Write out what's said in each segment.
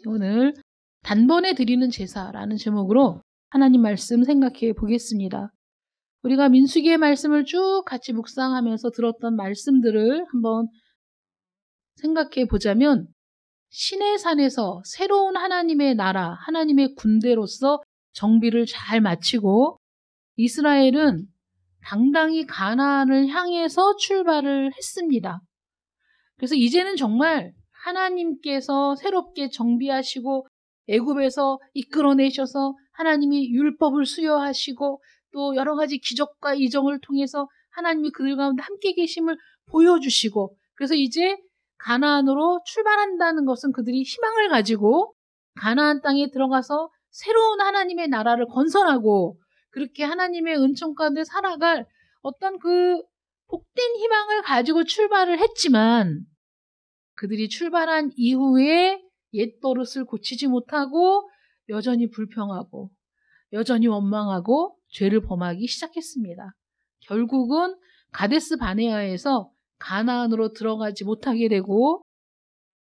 오늘 단번에 드리는 제사라는 제목으로 하나님 말씀 생각해 보겠습니다. 우리가 민수기의 말씀을 쭉 같이 묵상하면서 들었던 말씀들을 한번 생각해 보자면 시내산에서 새로운 하나님의 나라, 하나님의 군대로서 정비를 잘 마치고 이스라엘은 당당히 가나안을 향해서 출발을 했습니다. 그래서 이제는 정말 하나님께서 새롭게 정비하시고 애굽에서 이끌어내셔서 하나님이 율법을 수여하시고 또 여러 가지 기적과 이정을 통해서 하나님이 그들 가운데 함께 계심을 보여주시고 그래서 이제 가나안으로 출발한다는 것은 그들이 희망을 가지고 가나안 땅에 들어가서 새로운 하나님의 나라를 건설하고 그렇게 하나님의 은총 가운데 살아갈 어떤 그 복된 희망을 가지고 출발을 했지만 그들이 출발한 이후에 옛버릇을 고치지 못하고 여전히 불평하고 여전히 원망하고 죄를 범하기 시작했습니다. 결국은 가데스 바네아에서 가나안으로 들어가지 못하게 되고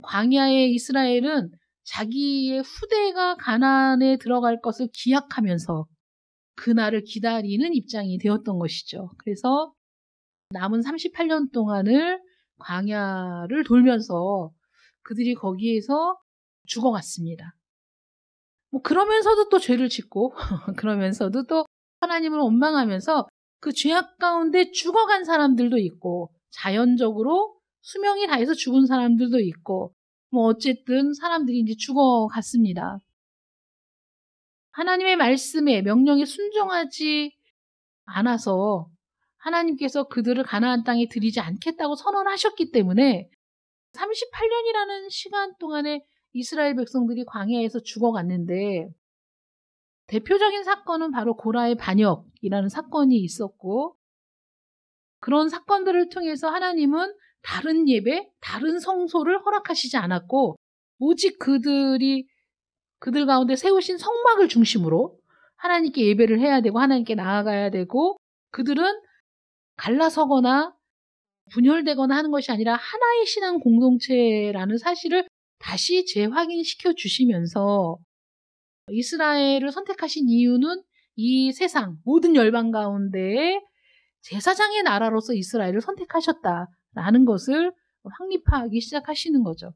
광야의 이스라엘은 자기의 후대가 가나안에 들어갈 것을 기약하면서 그날을 기다리는 입장이 되었던 것이죠. 그래서 남은 38년 동안을 광야를 돌면서 그들이 거기에서 죽어갔습니다. 그러면서도 또 죄를 짓고 그러면서도 또 하나님을 원망하면서 그 죄악 가운데 죽어간 사람들도 있고 자연적으로 수명이 다해서 죽은 사람들도 있고 어쨌든 사람들이 이제 죽어갔습니다. 하나님의 말씀에 명령에 순종하지 않아서 하나님께서 그들을 가나안 땅에 들이지 않겠다고 선언하셨기 때문에 38년이라는 시간 동안에 이스라엘 백성들이 광야에서 죽어갔는데 대표적인 사건은 바로 고라의 반역이라는 사건이 있었고 그런 사건들을 통해서 하나님은 다른 예배, 다른 성소를 허락하시지 않았고 오직 그들 가운데 세우신 성막을 중심으로 하나님께 예배를 해야 되고 하나님께 나아가야 되고 그들은 갈라서거나 분열되거나 하는 것이 아니라 하나의 신앙 공동체라는 사실을 다시 재확인시켜 주시면서 이스라엘을 선택하신 이유는 이 세상 모든 열방 가운데 제사장의 나라로서 이스라엘을 선택하셨다라는 것을 확립하기 시작하시는 거죠.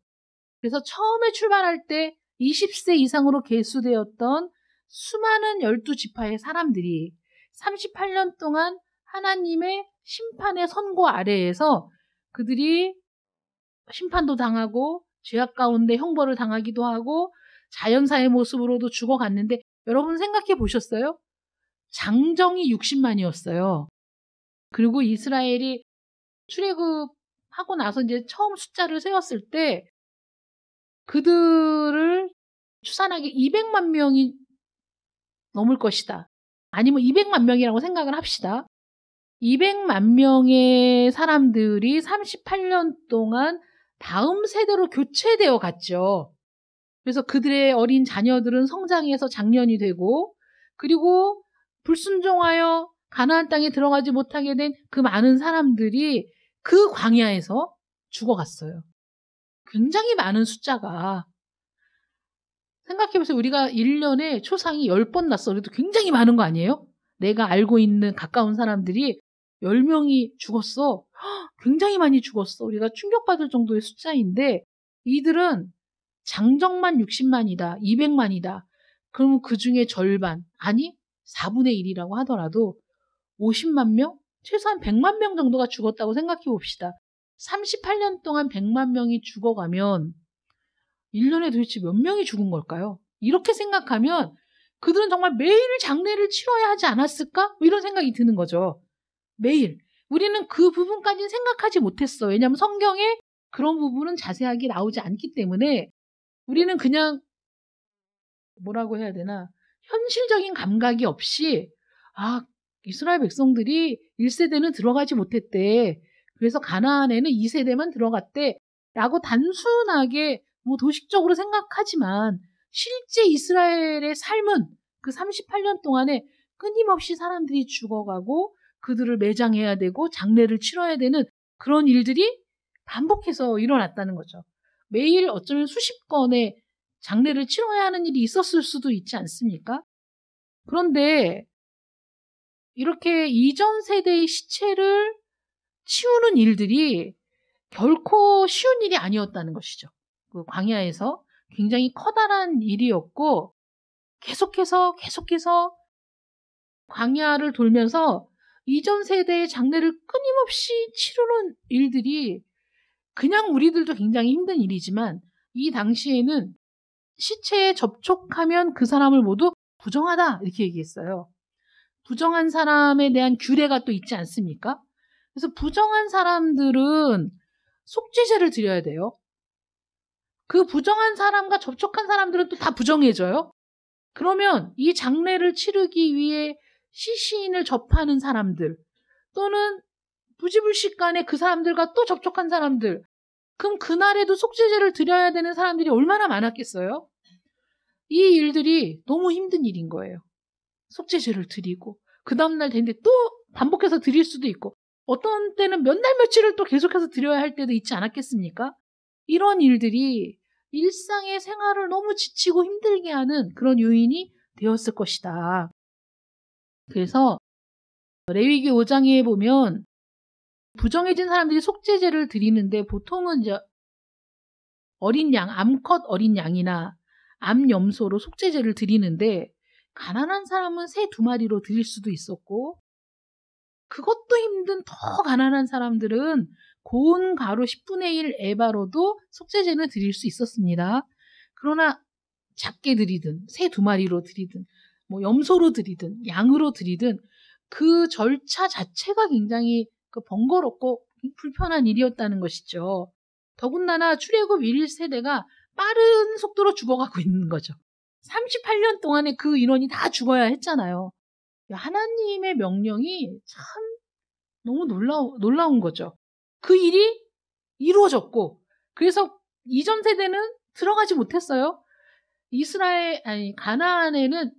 그래서 처음에 출발할 때 20세 이상으로 계수되었던 수많은 12지파의 사람들이 38년 동안 하나님의 심판의 선고 아래에서 그들이 심판도 당하고 죄악 가운데 형벌을 당하기도 하고 자연사의 모습으로도 죽어갔는데 여러분 생각해 보셨어요? 장정이 60만이었어요. 그리고 이스라엘이 출애굽하고 나서 이제 처음 숫자를 세웠을 때 그들을 추산하기 200만 명이 넘을 것이다. 아니면 200만 명이라고 생각을 합시다. 200만 명의 사람들이 38년 동안 다음 세대로 교체되어 갔죠. 그래서 그들의 어린 자녀들은 성장해서 장년이 되고 그리고 불순종하여 가나안 땅에 들어가지 못하게 된 그 많은 사람들이 그 광야에서 죽어갔어요. 굉장히 많은 숫자가 생각해보세요. 우리가 1년에 초상이 10번 났어. 그래도 굉장히 많은 거 아니에요? 내가 알고 있는 가까운 사람들이 10명이 죽었어. 굉장히 많이 죽었어. 우리가 충격받을 정도의 숫자인데 이들은 장정만 60만이다. 200만이다. 그러면 그 중에 절반, 아니 4분의 1이라고 하더라도 50만 명? 최소한 100만 명 정도가 죽었다고 생각해 봅시다. 38년 동안 100만 명이 죽어가면 1년에 도대체 몇 명이 죽은 걸까요? 이렇게 생각하면 그들은 정말 매일 장례를 치러야 하지 않았을까? 이런 생각이 드는 거죠. 매일. 우리는 그 부분까지는 생각하지 못했어. 왜냐하면 성경에 그런 부분은 자세하게 나오지 않기 때문에 우리는 그냥 뭐라고 해야 되나 현실적인 감각이 없이 이스라엘 백성들이 1세대는 들어가지 못했대. 그래서 가나안에는 2세대만 들어갔대. 라고 단순하게 도식적으로 생각하지만 실제 이스라엘의 삶은 그 38년 동안에 끊임없이 사람들이 죽어가고 그들을 매장해야 되고 장례를 치러야 되는 그런 일들이 반복해서 일어났다는 거죠. 매일 어쩌면 수십 건의 장례를 치러야 하는 일이 있었을 수도 있지 않습니까? 그런데 이렇게 이전 세대의 시체를 치우는 일들이 결코 쉬운 일이 아니었다는 것이죠. 그 광야에서 굉장히 커다란 일이었고 계속해서 광야를 돌면서 이전 세대의 장례를 끊임없이 치르는 일들이 그냥 우리들도 굉장히 힘든 일이지만 이 당시에는 시체에 접촉하면 그 사람을 모두 부정하다 이렇게 얘기했어요. 부정한 사람에 대한 규례가 또 있지 않습니까? 그래서 부정한 사람들은 속죄제를 드려야 돼요. 그 부정한 사람과 접촉한 사람들은 또 다 부정해져요. 그러면 이 장례를 치르기 위해 시신을 접하는 사람들 또는 부지불식간에 그 사람들과 또 접촉한 사람들, 그럼 그날에도 속죄제를 드려야 되는 사람들이 얼마나 많았겠어요? 이 일들이 너무 힘든 일인 거예요. 속죄제를 드리고 그 다음날 되는데 또 반복해서 드릴 수도 있고 어떤 때는 몇 날 며칠을 또 계속해서 드려야 할 때도 있지 않았겠습니까? 이런 일들이 일상의 생활을 너무 지치고 힘들게 하는 그런 요인이 되었을 것이다. 그래서 레위기 5장에 보면 부정해진 사람들이 속죄제를 드리는데 보통은 이제 어린 양, 암컷 어린 양이나 암염소로 속죄제를 드리는데 가난한 사람은 새 2마리로 드릴 수도 있었고 그것도 힘든 더 가난한 사람들은 고운 가루 10분의 1 에바로도 속죄제는 드릴 수 있었습니다. 그러나 작게 드리든 새 2마리로 드리든 뭐 염소로 드리든 양으로 드리든 그 절차 자체가 굉장히 번거롭고 불편한 일이었다는 것이죠. 더군다나 출애굽 1세대가 빠른 속도로 죽어가고 있는 거죠. 38년 동안에 그 인원이 다 죽어야 했잖아요. 하나님의 명령이 참 너무 놀라운 거죠. 그 일이 이루어졌고 그래서 이전 세대는 들어가지 못했어요. 가나안에는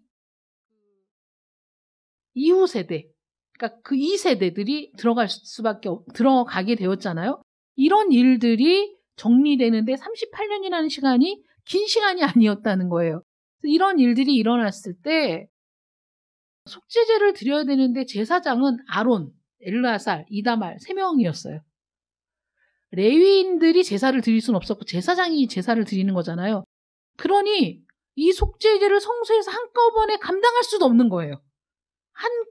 이후 세대, 그러니까 그 2세대들이 들어가게 되었잖아요. 이런 일들이 정리되는데 38년이라는 시간이 긴 시간이 아니었다는 거예요. 이런 일들이 일어났을 때 속죄제를 드려야 되는데 제사장은 아론, 엘르아살, 이다말 3명이었어요. 레위인들이 제사를 드릴 수는 없었고 제사장이 제사를 드리는 거잖아요. 그러니 이 속죄제를 성소에서 한꺼번에 감당할 수도 없는 거예요.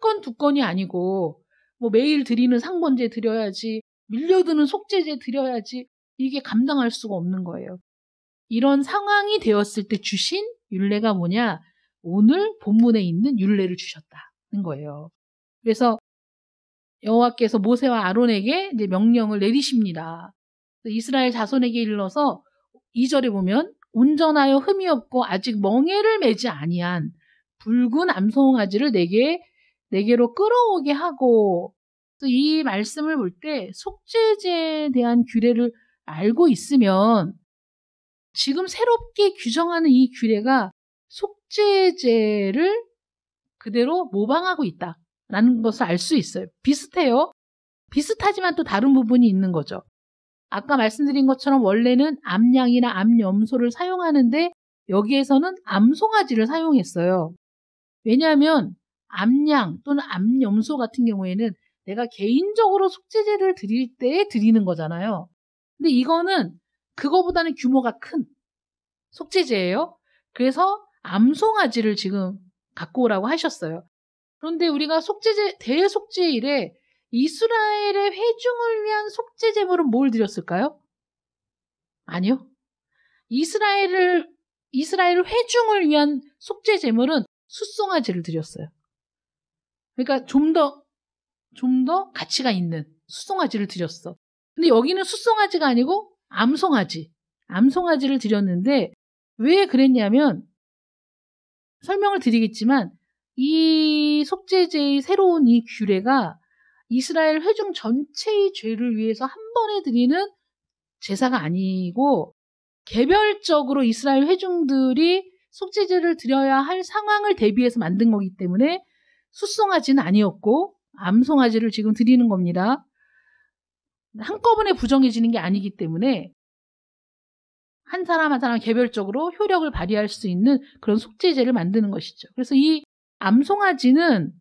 1건, 2건이 아니고 뭐 매일 드리는 상번제 드려야지, 밀려드는 속죄제 드려야지 이게 감당할 수가 없는 거예요. 이런 상황이 되었을 때 주신 율례가 뭐냐? 오늘 본문에 있는 율례를 주셨다는 거예요. 그래서 여호와께서 모세와 아론에게 이제 명령을 내리십니다. 이스라엘 자손에게 일러서 2절에 보면 온전하여 흠이 없고 아직 멍에를 매지 아니한 붉은 암송아지를 내게로 끌어오게 하고, 이 말씀을 볼 때 속죄제에 대한 규례를 알고 있으면 지금 새롭게 규정하는 이 규례가 속죄제를 그대로 모방하고 있다라는 것을 알 수 있어요. 비슷해요. 비슷하지만 또 다른 부분이 있는 거죠. 아까 말씀드린 것처럼 원래는 암양이나 암염소를 사용하는데 여기에서는 암송아지를 사용했어요. 왜냐하면 암양 또는 암염소 같은 경우에는 내가 개인적으로 속죄제를 드릴 때 드리는 거잖아요. 근데 이거는 그거보다는 규모가 큰 속죄제예요. 그래서 암송아지를 지금 갖고 오라고 하셨어요. 그런데 우리가 대속죄일에 이스라엘의 회중을 위한 속죄 제물은 뭘 드렸을까요? 아니요. 이스라엘 회중을 위한 속죄 제물은 숫송아지를 드렸어요. 그러니까 좀 더 가치가 있는 숫송아지를 드렸어. 근데 여기는 숫송아지가 아니고 암송아지를 드렸는데 왜 그랬냐면 설명을 드리겠지만 이 속죄제의 새로운 이 규례가 이스라엘 회중 전체의 죄를 위해서 한 번에 드리는 제사가 아니고 개별적으로 이스라엘 회중들이 속죄제를 드려야 할 상황을 대비해서 만든 거기 때문에 숫송아지는 아니었고 암송아지를 지금 드리는 겁니다. 한꺼번에 부정해지는 게 아니기 때문에 한 사람 한 사람 개별적으로 효력을 발휘할 수 있는 그런 속죄제를 만드는 것이죠. 그래서 이 암송아지는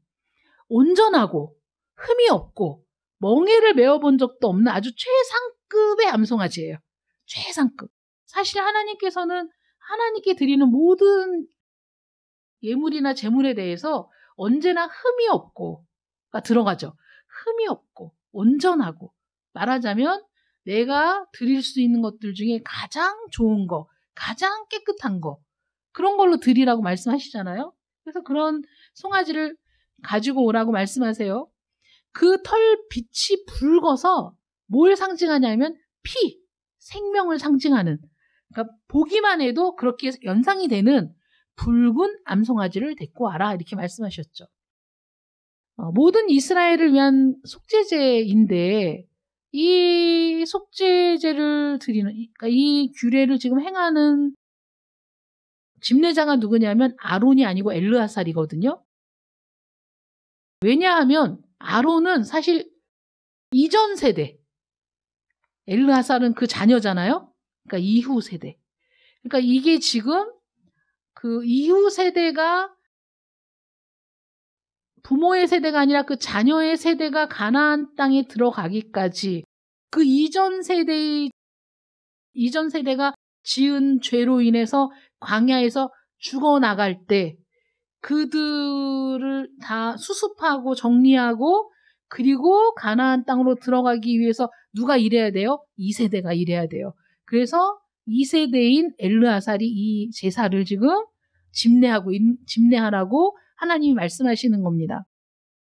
온전하고 흠이 없고 멍에를 메어본 적도 없는 아주 최상급의 암송아지예요. 최상급. 사실 하나님께서는 하나님께 드리는 모든 예물이나 제물에 대해서 언제나 흠이 없고가 들어가죠. 흠이 없고 온전하고, 말하자면 내가 드릴 수 있는 것들 중에 가장 좋은 거, 가장 깨끗한 거, 그런 걸로 드리라고 말씀하시잖아요. 그래서 그런 송아지를 가지고 오라고 말씀하세요. 그 털 빛이 붉어서 뭘 상징하냐면 피, 생명을 상징하는, 그러니까 보기만 해도 그렇게 연상이 되는 붉은 암송아지를 데리고 와라, 이렇게 말씀하셨죠. 모든 이스라엘을 위한 속죄제인데 이 속죄제를 드리는, 그러니까 이 규례를 지금 행하는 집례자가 누구냐면 아론이 아니고 엘르아살이거든요. 왜냐하면 아론은 사실 이전 세대, 엘르아살은 그 자녀잖아요. 그러니까 이후 세대. 그러니까 이게 지금 그 이후 세대가 부모의 세대가 아니라 그 자녀의 세대가 가나안 땅에 들어가기까지 그 이전 세대가 지은 죄로 인해서 광야에서 죽어나갈 때 그들을 다 수습하고 정리하고, 그리고 가나안 땅으로 들어가기 위해서 누가 일해야 돼요? 2세대가 일해야 돼요. 그래서 2세대인 엘르아살이 이 제사를 지금 집례하라고 하나님이 말씀하시는 겁니다.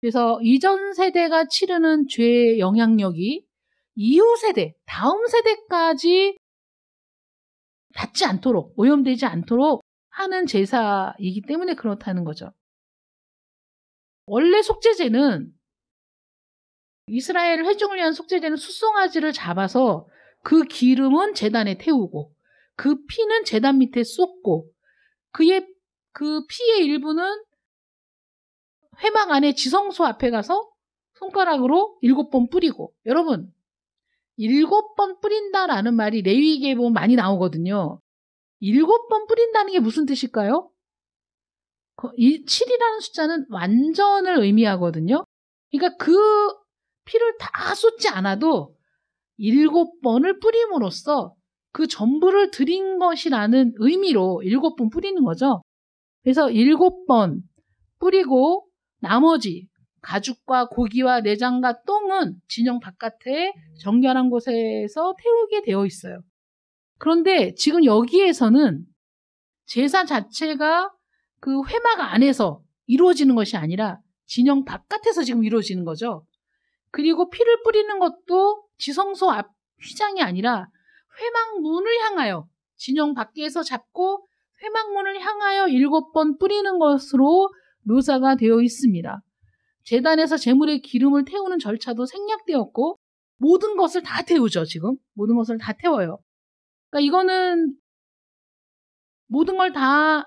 그래서 이전 세대가 치르는 죄의 영향력이 이후 세대, 다음 세대까지 닿지 않도록, 오염되지 않도록 하는 제사이기 때문에 그렇다는 거죠. 원래 속죄제는, 이스라엘 회중을 위한 속죄제는 숫송아지를 잡아서 그 기름은 제단에 태우고 그 피는 제단 밑에 쏟고 그 피의 일부는 회막 안에 지성소 앞에 가서 손가락으로 7번 뿌리고, 여러분 7번 뿌린다라는 말이 레위기에 보면 많이 나오거든요. 7번 뿌린다는 게 무슨 뜻일까요? 이 7이라는 숫자는 완전을 의미하거든요. 그러니까 그 피를 다 쏟지 않아도 7번을 뿌림으로써 그 전부를 드린 것이라는 의미로 7번 뿌리는 거죠. 그래서 7번 뿌리고 나머지 가죽과 고기와 내장과 똥은 진영 바깥에 정결한 곳에서 태우게 되어 있어요. 그런데 지금 여기에서는 제사 자체가 그 회막 안에서 이루어지는 것이 아니라 진영 바깥에서 지금 이루어지는 거죠. 그리고 피를 뿌리는 것도 지성소 앞 휘장이 아니라 회막문을 향하여, 진영 밖에서 잡고 회막문을 향하여 7번 뿌리는 것으로 묘사가 되어 있습니다. 제단에서 제물의 기름을 태우는 절차도 생략되었고 모든 것을 다 태우죠. 지금 모든 것을 다 태워요. 그러니까 이거는 모든 걸 다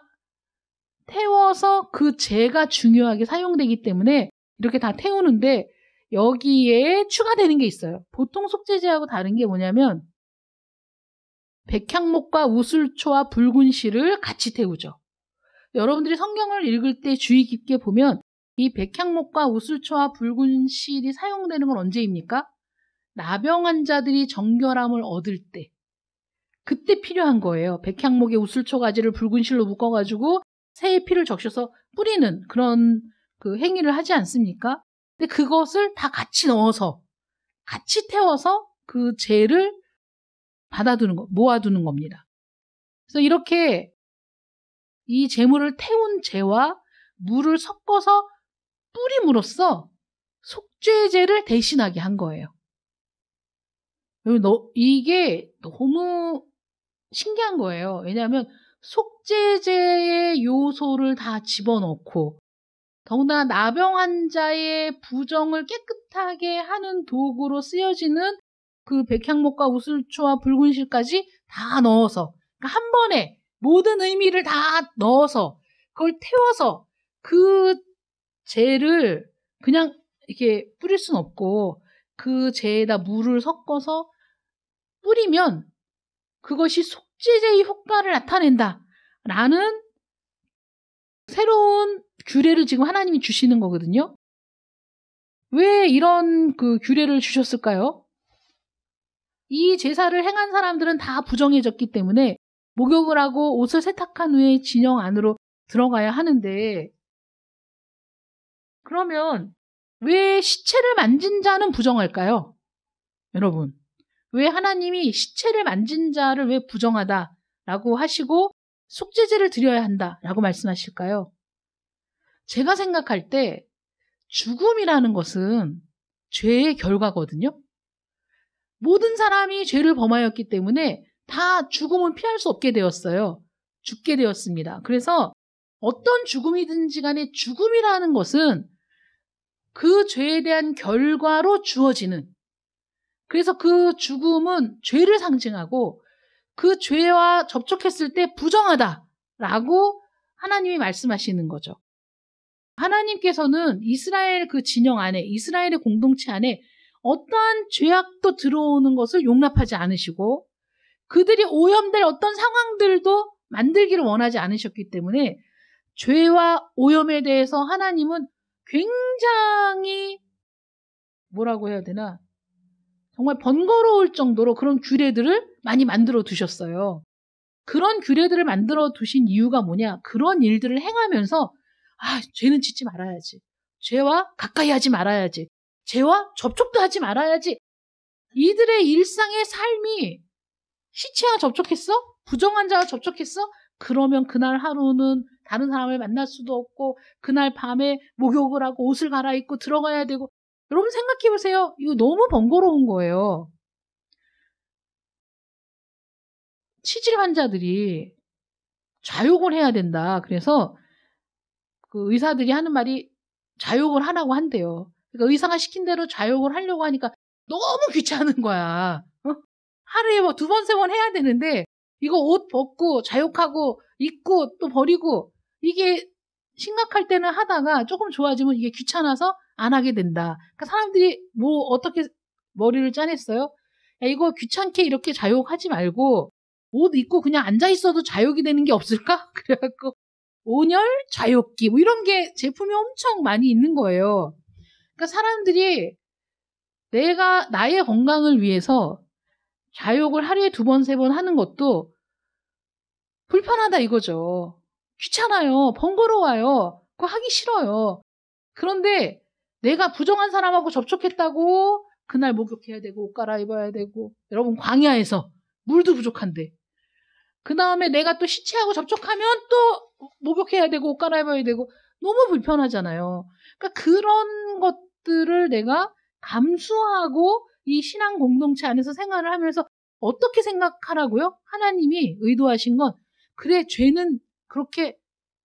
태워서 그 재가 중요하게 사용되기 때문에 이렇게 다 태우는데, 여기에 추가되는 게 있어요. 보통 속죄제하고 다른 게 뭐냐면 백향목과 우슬초와 붉은 실을 같이 태우죠. 여러분들이 성경을 읽을 때 주의 깊게 보면 이 백향목과 우슬초와 붉은 실이 사용되는 건 언제입니까? 나병 환자들이 정결함을 얻을 때, 그때 필요한 거예요. 백향목에 우슬초 가지를 붉은 실로 묶어가지고 새의 피를 적셔서 뿌리는 그런 그 행위를 하지 않습니까? 근데 그것을 다 같이 넣어서, 같이 태워서 그 재를 모아두는 겁니다. 그래서 이렇게 이 재물을 태운 재와 물을 섞어서 뿌림으로써 속죄제를 대신하게 한 거예요. 이게 너무 신기한 거예요. 왜냐하면 속죄제의 요소를 다 집어넣고, 더구나 나병 환자의 부정을 깨끗하게 하는 도구로 쓰여지는 그 백향목과 우슬초와 붉은 실까지 다 넣어서, 그러니까 한 번에 모든 의미를 다 넣어서 그걸 태워서 그 재를 그냥 이렇게 뿌릴 순 없고 그 재에다 물을 섞어서 뿌리면 그것이 속죄제의 효과를 나타낸다 라는 새로운 규례를 지금 하나님이 주시는 거거든요. 왜 이런 그 규례를 주셨을까요? 이 제사를 행한 사람들은 다 부정해졌기 때문에 목욕을 하고 옷을 세탁한 후에 진영 안으로 들어가야 하는데, 그러면 왜 시체를 만진 자는 부정할까요? 여러분, 왜 하나님이 시체를 만진 자를 왜 부정하다라고 하시고 속죄제를 드려야 한다라고 말씀하실까요? 제가 생각할 때 죽음이라는 것은 죄의 결과거든요. 모든 사람이 죄를 범하였기 때문에 다 죽음은 피할 수 없게 되었어요. 죽게 되었습니다. 그래서 어떤 죽음이든지 간에 죽음이라는 것은 그 죄에 대한 결과로 주어지는, 그래서 그 죽음은 죄를 상징하고 그 죄와 접촉했을 때 부정하다라고 하나님이 말씀하시는 거죠. 하나님께서는 이스라엘 그 진영 안에, 이스라엘의 공동체 안에 어떠한 죄악도 들어오는 것을 용납하지 않으시고 그들이 오염될 어떤 상황들도 만들기를 원하지 않으셨기 때문에 죄와 오염에 대해서 하나님은 굉장히 뭐라고 해야 되나, 정말 번거로울 정도로 그런 규례들을 많이 만들어 두셨어요. 그런 규례들을 만들어 두신 이유가 뭐냐, 그런 일들을 행하면서 죄는 짓지 말아야지, 죄와 가까이 하지 말아야지, 죄와 접촉도 하지 말아야지. 이들의 일상의 삶이 시체와 접촉했어? 부정한 자와 접촉했어? 그러면 그날 하루는 다른 사람을 만날 수도 없고 그날 밤에 목욕을 하고 옷을 갈아입고 들어가야 되고. 여러분 생각해 보세요. 이거 너무 번거로운 거예요. 치질 환자들이 좌욕을 해야 된다. 그래서 그 의사들이 하는 말이 좌욕을 하라고 한대요. 그러니까 의사가 시킨 대로 좌욕을 하려고 하니까 너무 귀찮은 거야. 하루에 뭐 2번, 3번 해야 되는데 이거 옷 벗고 좌욕하고 입고 또 버리고, 이게 심각할 때는 하다가 조금 좋아지면 이게 귀찮아서 안 하게 된다. 그러니까 사람들이 뭐 어떻게 머리를 짜냈어요? 야, 이거 귀찮게 이렇게 좌욕하지 말고 옷 입고 그냥 앉아 있어도 좌욕이 되는 게 없을까? 그래갖고 온열 좌욕기 뭐 이런 게 제품이 엄청 많이 있는 거예요. 그러니까 사람들이 내가 나의 건강을 위해서 좌욕을 하루에 2번, 3번 하는 것도 불편하다 이거죠. 귀찮아요. 번거로워요. 그거 하기 싫어요. 그런데 내가 부정한 사람하고 접촉했다고 그날 목욕해야 되고 옷 갈아입어야 되고, 여러분 광야에서 물도 부족한데 그 다음에 내가 또 시체하고 접촉하면 또 목욕해야 되고 옷 갈아입어야 되고 너무 불편하잖아요. 그러니까 그런 것들을 내가 감수하고 이 신앙 공동체 안에서 생활을 하면서 어떻게 생각하라고요? 하나님이 의도하신 건, 그래, 죄는 그렇게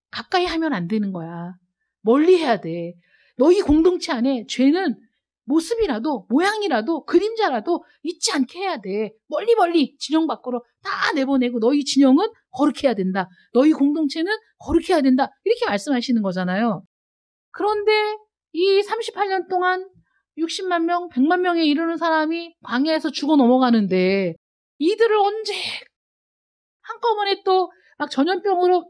가까이 하면 안 되는 거야. 멀리 해야 돼. 너희 공동체 안에 죄는 모습이라도 모양이라도 그림자라도 있지 않게 해야 돼. 멀리 멀리 진영 밖으로 다 내보내고 너희 진영은 거룩해야 된다. 너희 공동체는 거룩해야 된다. 이렇게 말씀하시는 거잖아요. 그런데 이 38년 동안 60만 명, 100만 명에 이르는 사람이 광야에서 죽어 넘어가는데 이들을 언제 한꺼번에 또 막 전염병으로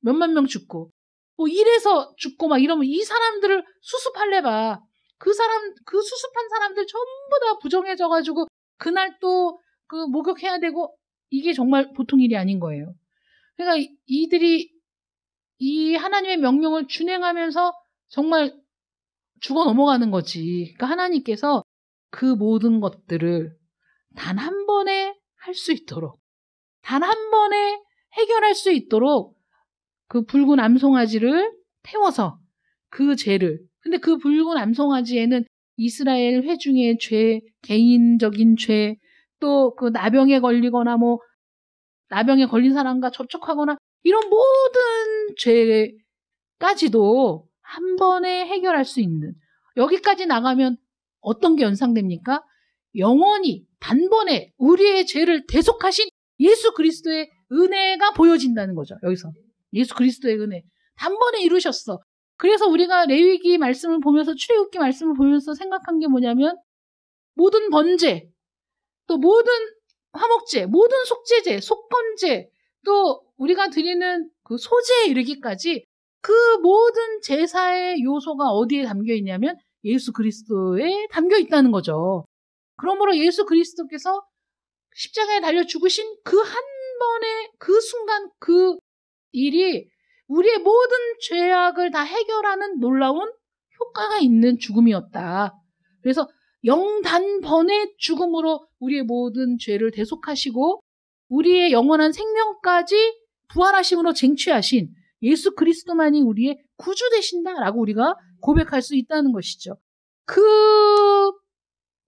몇만 명 죽고 뭐 이래서 죽고 막 이러면 이 사람들을 수습할래 봐. 그 수습한 사람들 전부 다 부정해져가지고 그날 또 그 목욕해야 되고, 이게 정말 보통 일이 아닌 거예요. 그러니까 이들이 이 하나님의 명령을 준행하면서 정말 죽어 넘어가는 거지. 그러니까 하나님께서 그 모든 것들을 단 한 번에 할 수 있도록, 단 한 번에 해결할 수 있도록 그 붉은 암송아지를 태워서 그 죄를, 근데 그 붉은 암송아지에는 이스라엘 회중의 죄, 개인적인 죄, 또 그 나병에 걸리거나 뭐 나병에 걸린 사람과 접촉하거나 이런 모든 죄까지도 한 번에 해결할 수 있는, 여기까지 나가면 어떤 게 연상됩니까? 영원히 단번에 우리의 죄를 대속하신 예수 그리스도의 은혜가 보여진다는 거죠. 여기서 예수 그리스도의 은혜 단번에 이루셨어. 그래서 우리가 레위기 말씀을 보면서, 출애굽기 말씀을 보면서 생각한 게 뭐냐면, 모든 번제, 또 모든 화목제, 모든 속죄제, 속건제, 또 우리가 드리는 그 소제에 이르기까지 그 모든 제사의 요소가 어디에 담겨 있냐면 예수 그리스도에 담겨 있다는 거죠. 그러므로 예수 그리스도께서 십자가에 달려 죽으신 그 한 번의 그 순간 그 일이 우리의 모든 죄악을 다 해결하는 놀라운 효과가 있는 죽음이었다. 그래서 영단번의 죽음으로 우리의 모든 죄를 대속하시고 우리의 영원한 생명까지 부활하심으로 쟁취하신 예수 그리스도만이 우리의 구주 되신다라고 우리가 고백할 수 있다는 것이죠.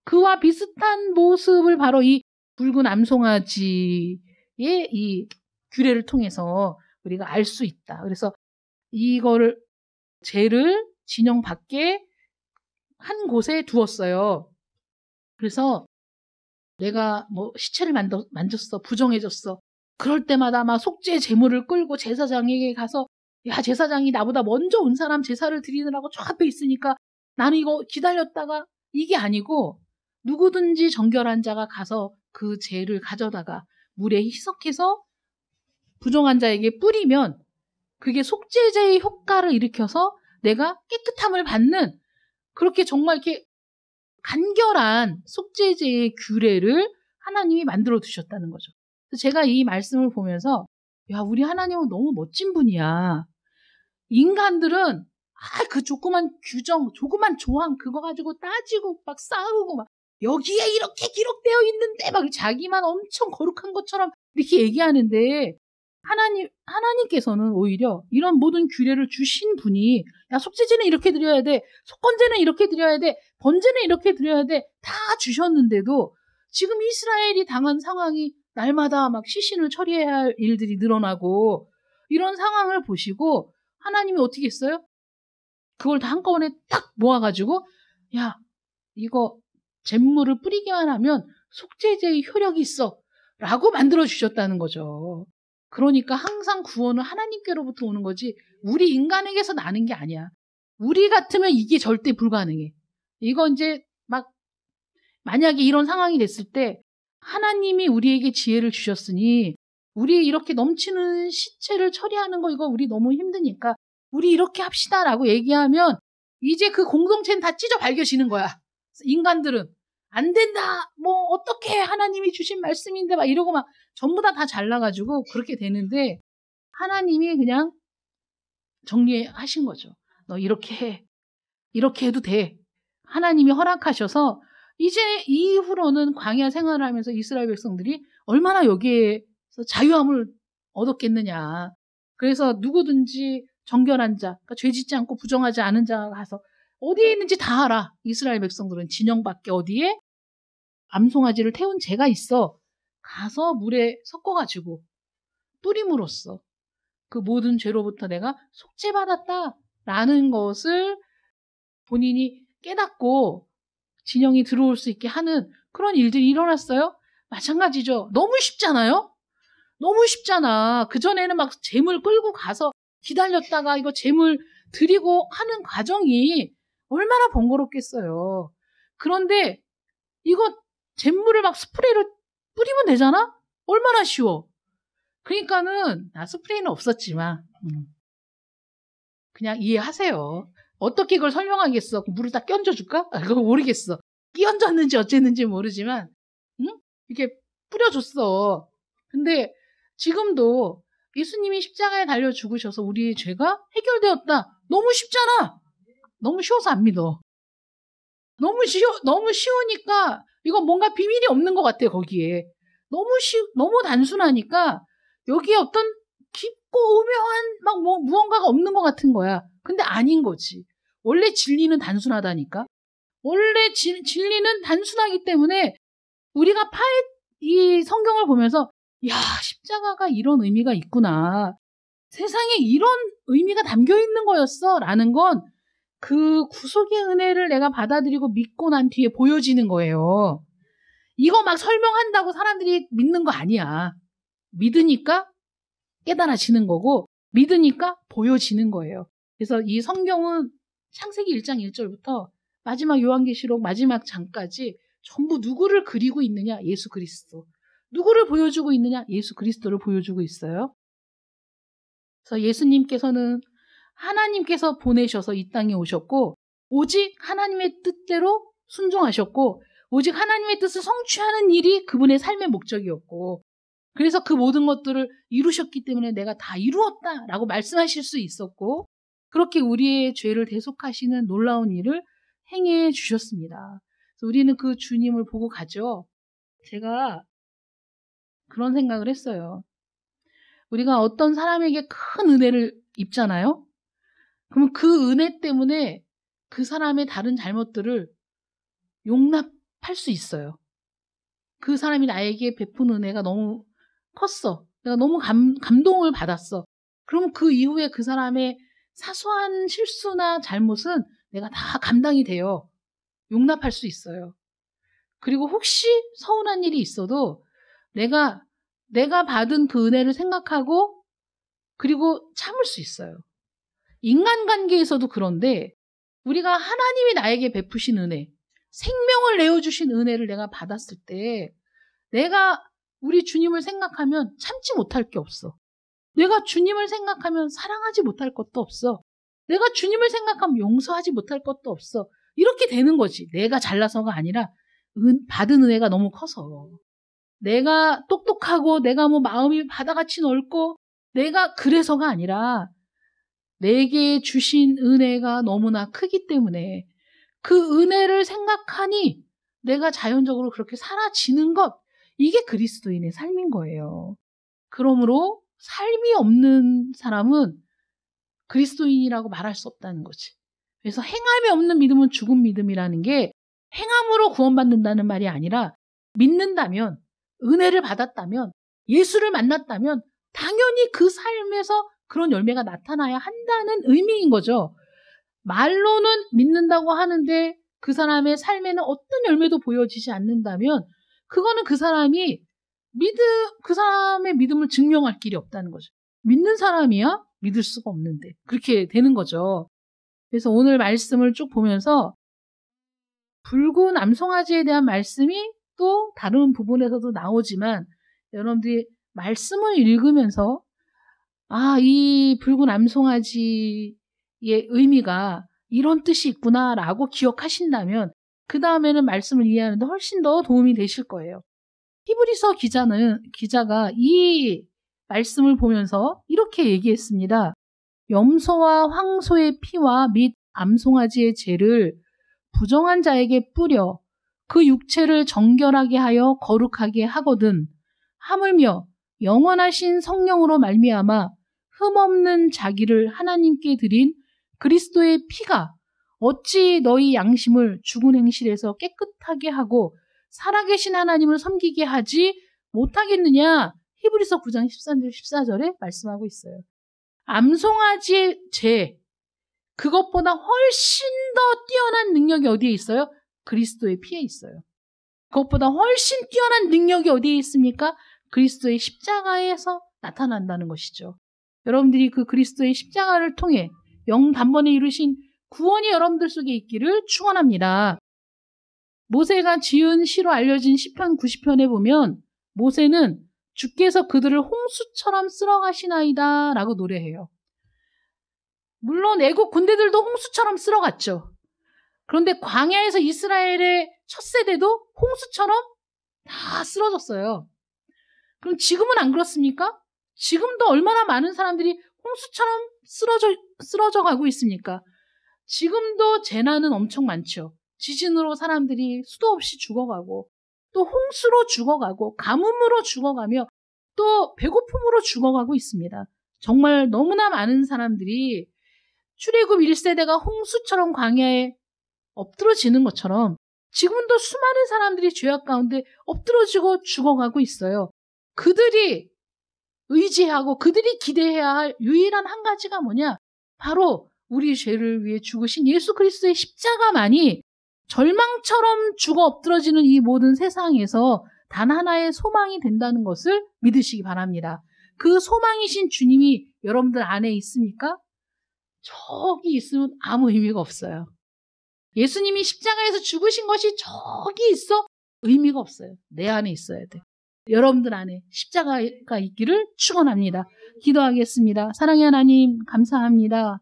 그와 비슷한 모습을 바로 이 붉은 암송아지의 이 규례를 통해서 우리가 알 수 있다. 그래서 이거를 죄를 진영 밖에 한 곳에 두었어요. 그래서 내가 뭐 시체를 만졌어, 부정해졌어. 그럴 때마다 막 속죄 제물을 끌고 제사장에게 가서 야, 제사장이 나보다 먼저 온 사람 제사를 드리느라고 저 앞에 있으니까 나는 이거 기다렸다가 이게 아니고 누구든지 정결한 자가 가서 그 죄를 가져다가 물에 희석해서 부정한 자에게 뿌리면 그게 속죄제의 효과를 일으켜서 내가 깨끗함을 받는 그렇게 정말 이렇게 간결한 속죄제의 규례를 하나님이 만들어 두셨다는 거죠. 그래서 제가 이 말씀을 보면서 야, 우리 하나님은 너무 멋진 분이야. 인간들은 그 조그만 규정, 조그만 조항 그거 가지고 따지고 막 싸우고 막 여기에 이렇게 기록되어 있는데 막 자기만 엄청 거룩한 것처럼 이렇게 얘기하는데 하나님께서는 오히려 이런 모든 규례를 주신 분이 야, 속죄제는 이렇게 드려야 돼. 속건제는 이렇게 드려야 돼. 번제는 이렇게 드려야 돼. 다 주셨는데도 지금 이스라엘이 당한 상황이 날마다 막 시신을 처리해야 할 일들이 늘어나고 이런 상황을 보시고 하나님이 어떻게 했어요? 그걸 다 한꺼번에 딱 모아가지고 야, 이거 잿물을 뿌리기만 하면 속죄제의 효력이 있어 라고 만들어 주셨다는 거죠. 그러니까 항상 구원은 하나님께로부터 오는 거지 우리 인간에게서 나는 게 아니야. 우리 같으면 이게 절대 불가능해. 이거 이제 막 만약에 이런 상황이 됐을 때 하나님이 우리에게 지혜를 주셨으니 우리 이렇게 넘치는 시체를 처리하는 거 이거 우리 너무 힘드니까 우리 이렇게 합시다라고 얘기하면 이제 그 공동체는 다 찢어 발겨지는 거야. 인간들은 안 된다. 뭐 어떻게 하나님이 주신 말씀인데 막 이러고 막 전부 다 잘라가지고 그렇게 되는데 하나님이 그냥 정리하신 거죠. 너 이렇게 해. 이렇게 해도 돼. 하나님이 허락하셔서 이제 이후로는 광야 생활을 하면서 이스라엘 백성들이 얼마나 여기에서 자유함을 얻었겠느냐. 그래서 누구든지 정결한 자, 그러니까 죄 짓지 않고 부정하지 않은 자가 가서 어디에 있는지 다 알아. 이스라엘 백성들은 진영 밖에 어디에 암송아지를 태운 재가 있어. 가서 물에 섞어가지고 뿌림으로써 그 모든 죄로부터 내가 속죄받았다라는 것을 본인이 깨닫고 진영이 들어올 수 있게 하는 그런 일들이 일어났어요. 마찬가지죠. 너무 쉽잖아요. 너무 쉽잖아. 그전에는 막 재물 끌고 가서 기다렸다가 이거 재물 드리고 하는 과정이 얼마나 번거롭겠어요. 그런데 이거 잿물을 막 스프레이로 뿌리면 되잖아? 얼마나 쉬워. 그러니까는 스프레이는 없었지만 그냥 이해하세요. 어떻게 그걸 설명하겠어? 물을 다 끼얹어줄까? 그거 모르겠어. 끼얹었는지 어쨌는지 모르지만 이렇게 뿌려줬어. 근데 지금도 예수님이 십자가에 달려 죽으셔서 우리의 죄가 해결되었다. 너무 쉽잖아. 너무 쉬워서 안 믿어. 너무 쉬우니까 이거 뭔가 비밀이 없는 것 같아, 거기에. 너무 단순하니까 여기에 어떤 깊고 오묘한 무언가가 없는 것 같은 거야. 근데 아닌 거지. 원래 진리는 단순하다니까. 원래 진리는 단순하기 때문에 우리가 이 성경을 보면서 야, 십자가가 이런 의미가 있구나. 세상에 이런 의미가 담겨 있는 거였어. 라는 건 그 구속의 은혜를 내가 받아들이고 믿고 난 뒤에 보여지는 거예요. 이거 막 설명한다고 사람들이 믿는 거 아니야. 믿으니까 깨달아지는 거고 믿으니까 보여지는 거예요. 그래서 이 성경은 창세기 1장 1절부터 마지막 요한계시록 마지막 장까지 전부 누구를 그리고 있느냐? 예수 그리스도. 누구를 보여주고 있느냐? 예수 그리스도를 보여주고 있어요. 그래서 예수님께서는 하나님께서 보내셔서 이 땅에 오셨고 오직 하나님의 뜻대로 순종하셨고 오직 하나님의 뜻을 성취하는 일이 그분의 삶의 목적이었고 그래서 그 모든 것들을 이루셨기 때문에 내가 다 이루었다라고 말씀하실 수 있었고 그렇게 우리의 죄를 대속하시는 놀라운 일을 행해 주셨습니다. 그래서 우리는 그 주님을 보고 가죠. 제가 그런 생각을 했어요. 우리가 어떤 사람에게 큰 은혜를 입잖아요. 그러면 그 은혜 때문에 그 사람의 다른 잘못들을 용납할 수 있어요. 그 사람이 나에게 베푼 은혜가 너무 컸어. 내가 너무 감동을 받았어. 그러면 그 이후에 그 사람의 사소한 실수나 잘못은 내가 다 감당이 돼요. 용납할 수 있어요. 그리고 혹시 서운한 일이 있어도 내가 받은 그 은혜를 생각하고 그리고 참을 수 있어요. 인간관계에서도 그런데 우리가 하나님이 나에게 베푸신 은혜, 생명을 내어주신 은혜를 내가 받았을 때 내가 우리 주님을 생각하면 참지 못할 게 없어. 내가 주님을 생각하면 사랑하지 못할 것도 없어. 내가 주님을 생각하면 용서하지 못할 것도 없어. 이렇게 되는 거지. 내가 잘나서가 아니라 받은 은혜가 너무 커서. 내가 똑똑하고 내가 뭐 마음이 바다같이 넓고 내가 그래서가 아니라 내게 주신 은혜가 너무나 크기 때문에 그 은혜를 생각하니 내가 자연적으로 그렇게 사라지는 것, 이게 그리스도인의 삶인 거예요. 그러므로 삶이 없는 사람은 그리스도인이라고 말할 수 없다는 거지. 그래서 행함이 없는 믿음은 죽은 믿음이라는 게 행함으로 구원받는다는 말이 아니라 믿는다면, 은혜를 받았다면, 예수를 만났다면 당연히 그 삶에서 그런 열매가 나타나야 한다는 의미인 거죠. 말로는 믿는다고 하는데 그 사람의 삶에는 어떤 열매도 보여지지 않는다면 그거는 그 사람의 믿음을 증명할 길이 없다는 거죠. 믿는 사람이야 믿을 수가 없는데 그렇게 되는 거죠. 그래서 오늘 말씀을 쭉 보면서 붉은 암송아지에 대한 말씀이 또 다른 부분에서도 나오지만 여러분들이 말씀을 읽으면서 이 붉은 암송아지의 의미가 이런 뜻이 있구나라고 기억하신다면 그 다음에는 말씀을 이해하는 데 훨씬 더 도움이 되실 거예요. 히브리서 기자가 이 말씀을 보면서 이렇게 얘기했습니다. 염소와 황소의 피와 및 암송아지의 죄를 부정한 자에게 뿌려 그 육체를 정결하게 하여 거룩하게 하거든 하물며 영원하신 성령으로 말미암아 흠없는 자기를 하나님께 드린 그리스도의 피가 어찌 너희 양심을 죽은 행실에서 깨끗하게 하고 살아계신 하나님을 섬기게 하지 못하겠느냐. 히브리서 9장 13절 14절에 말씀하고 있어요. 암송아지의 죄, 그것보다 훨씬 더 뛰어난 능력이 어디에 있어요? 그리스도의 피에 있어요. 그것보다 훨씬 뛰어난 능력이 어디에 있습니까? 그리스도의 십자가에서 나타난다는 것이죠. 여러분들이 그 그리스도의 십자가를 통해 단번에 이루신 구원이 여러분들 속에 있기를 축원합니다. 모세가 지은 시로 알려진 시편 90편에 보면 모세는 주께서 그들을 홍수처럼 쓸어가시나이다 라고 노래해요. 물론 애국 군대들도 홍수처럼 쓸어갔죠. 그런데 광야에서 이스라엘의 첫 세대도 홍수처럼 다 쓰러졌어요. 그럼 지금은 안 그렇습니까? 지금도 얼마나 많은 사람들이 홍수처럼 쓰러져 가고 있습니까? 지금도 재난은 엄청 많죠. 지진으로 사람들이 수도 없이 죽어가고 또 홍수로 죽어가고 가뭄으로 죽어가며 또 배고픔으로 죽어가고 있습니다. 정말 너무나 많은 사람들이 출애굽 1세대가 홍수처럼 광야에 엎드러지는 것처럼 지금도 수많은 사람들이 죄악 가운데 엎드러지고 죽어가고 있어요. 그들이 의지하고 그들이 기대해야 할 유일한 한 가지가 뭐냐? 바로 우리 죄를 위해 죽으신 예수 그리스도의 십자가만이 절망처럼 죽어 엎드러지는 이 모든 세상에서 단 하나의 소망이 된다는 것을 믿으시기 바랍니다. 그 소망이신 주님이 여러분들 안에 있습니까? 저기 있으면 아무 의미가 없어요. 예수님이 십자가에서 죽으신 것이 저기 있어? 의미가 없어요. 내 안에 있어야 돼. 여러분들 안에 십자가가 있기를 축원합니다. 기도하겠습니다. 사랑의 하나님 감사합니다.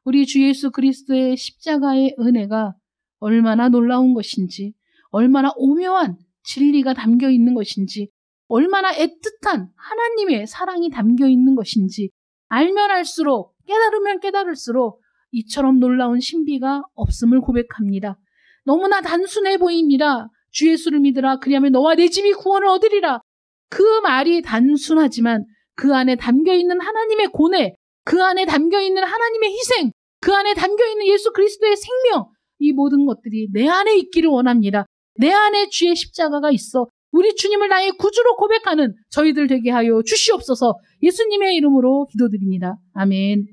우리 주 예수 그리스도의 십자가의 은혜가 얼마나 놀라운 것인지, 얼마나 오묘한 진리가 담겨 있는 것인지, 얼마나 애틋한 하나님의 사랑이 담겨 있는 것인지 알면 알수록, 깨달으면 깨달을수록 이처럼 놀라운 신비가 없음을 고백합니다. 너무나 단순해 보입니다. 주 예수를 믿으라. 그리하면 너와 내 집이 구원을 얻으리라. 그 말이 단순하지만 그 안에 담겨있는 하나님의 고뇌, 그 안에 담겨있는 하나님의 희생, 그 안에 담겨있는 예수 그리스도의 생명, 이 모든 것들이 내 안에 있기를 원합니다. 내 안에 주의 십자가가 있어 우리 주님을 나의 구주로 고백하는 저희들 되게 하여 주시옵소서. 예수님의 이름으로 기도드립니다. 아멘.